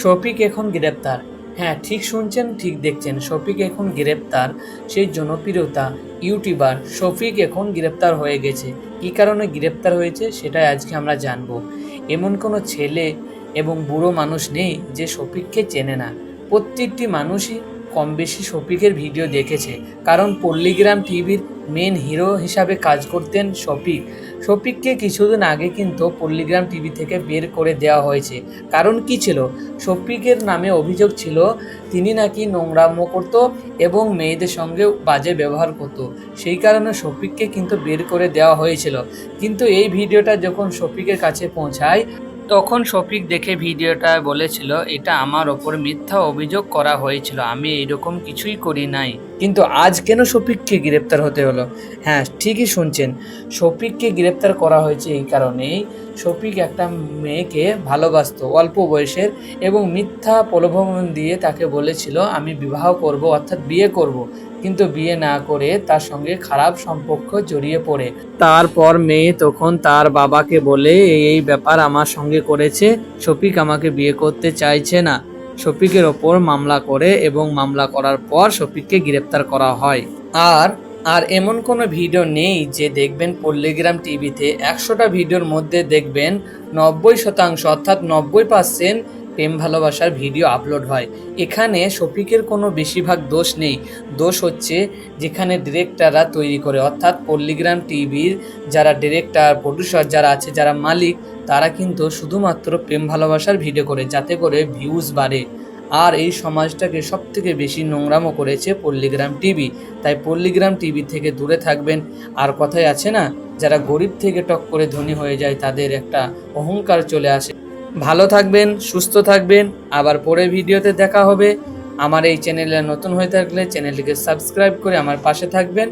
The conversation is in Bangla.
শফিক এখন গ্রেপ্তার। হ্যাঁ, ঠিক শুনছেন, ঠিক দেখছেন, শফিক এখন গ্রেপ্তার। সেই জনপ্রিয়তা ইউটিউবার শফিক এখন গ্রেপ্তার হয়ে গেছে। কী কারণে গ্রেপ্তার হয়েছে সেটাই আজকে আমরা জানবো। এমন কোনো ছেলে এবং বুড়ো মানুষ নেই যে শফিককে চেনে না। প্রত্যেকটি মানুষই কম বেশি শফিকের ভিডিও দেখেছে, কারণ পল্লীগ্রাম টিভির মেন হিরো হিসাবে কাজ করতেন শফিক। শফিককে কিছুদিন আগে কিন্তু পল্লীগ্রাম টিভি থেকে বের করে দেওয়া হয়েছে। কারণ কি ছিল? শফিকের নামে অভিযোগ ছিল তিনি নাকি নোংরামো করত এবং মেয়েদের সঙ্গে বাজে ব্যবহার করত। সেই কারণে শফিককে কিন্তু বের করে দেওয়া হয়েছিল। কিন্তু এই ভিডিওটা যখন শফিকের কাছে পৌঁছায়, তখন শফিক দেখে ভিডিওটা বলেছিল এটা আমার ওপর মিথ্যা অভিযোগ করা হয়েছিল, আমি এইরকম কিছুই করি নাই। কিন্তু আজ কেন শফিককে গ্রেপ্তার হতে হলো? হ্যাঁ, ঠিকই শুনছেন, শফিককে গ্রেপ্তার করা হয়েছে এই কারণেই, শফিক একটা মেয়েকে ভালোবাসতো অল্প বয়সের, এবং মিথ্যা প্রলোভন দিয়ে তাকে বলেছিল আমি বিবাহ করব, অর্থাৎ বিয়ে করব। কিন্তু বিয়ে না করে তার সঙ্গে খারাপ সম্পর্ক জড়িয়ে পড়ে। তারপর মেয়ে তখন তার বাবাকে বলে এই ব্যাপার আমার সঙ্গে করেছে, শফিক আমাকে বিয়ে করতে চাইছে না। শফিকের ওপর মামলা করে এবং মামলা করার পর শফিককে গ্রেপ্তার করা হয়। আর আর এমন কোনো ভিডিও নেই যে দেখবেন পল্লীগ্রাম টিভিতে 100টা ভিডিওর মধ্যে দেখবেন 90% অর্থাৎ 90% প্রেম ভালোবাসার ভিডিও আপলোড হয়। এখানে শফিকের কোনো বেশিরভাগ দোষ নেই। দোষ হচ্ছে যেখানে ডিরেক্টররা তৈরি করে, অর্থাৎ পল্লীগ্রাম টিভির যারা ডিরেক্টর, প্রডিউসার যারা আছে, যারা মালিক, তারা কিন্তু শুধুমাত্র প্রেম ভালোবাসার ভিডিও করে যাতে করে ভিউজ বাড়ে। আর এই সমাজটাকে সবথেকে বেশি নোংরামো করেছে পল্লীগ্রাম টিভি। তাই পল্লীগ্রাম টিভি থেকে দূরে থাকবেন। আর কথায় আছে না, যারা গরিব থেকে টক করে ধনী হয়ে যায় তাদের একটা অহংকার চলে আসে। ভালো থাকবেন, সুস্থ থাকবেন, আবার পরে ভিডিওতে দেখা হবে। আমার এই চ্যানেলে নতুন হয়ে থাকলে চ্যানেলটিকে সাবস্ক্রাইব করে আমার পাশে থাকবেন।